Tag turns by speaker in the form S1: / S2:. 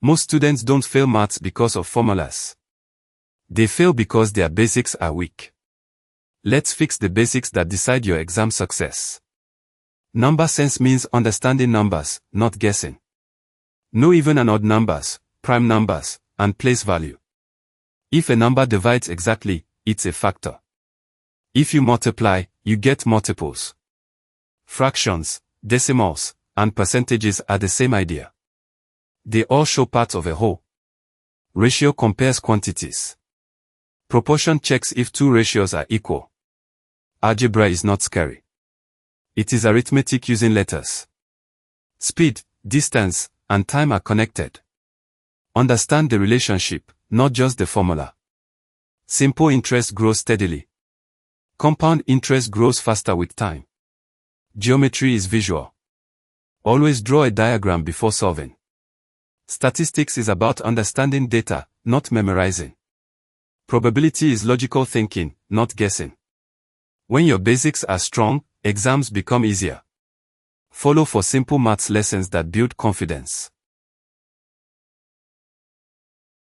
S1: Most students don't fail maths because of formulas. They fail because their basics are weak. Let's fix the basics that decide your exam success. Number sense means understanding numbers, not guessing. Know even and odd numbers, prime numbers, and place value. If a number divides exactly, it's a factor. If you multiply, you get multiples. Fractions, decimals, and percentages are the same idea. They all show parts of a whole. Ratio compares quantities. Proportion checks if two ratios are equal. Algebra is not scary. It is arithmetic using letters. Speed, distance, and time are connected. Understand the relationship, not just the formula. Simple interest grows steadily. Compound interest grows faster with time. Geometry is visual. Always draw a diagram before solving. Statistics is about understanding data, not memorizing. Probability is logical thinking, not guessing. When your basics are strong, exams become easier. Follow for simple maths lessons that build confidence.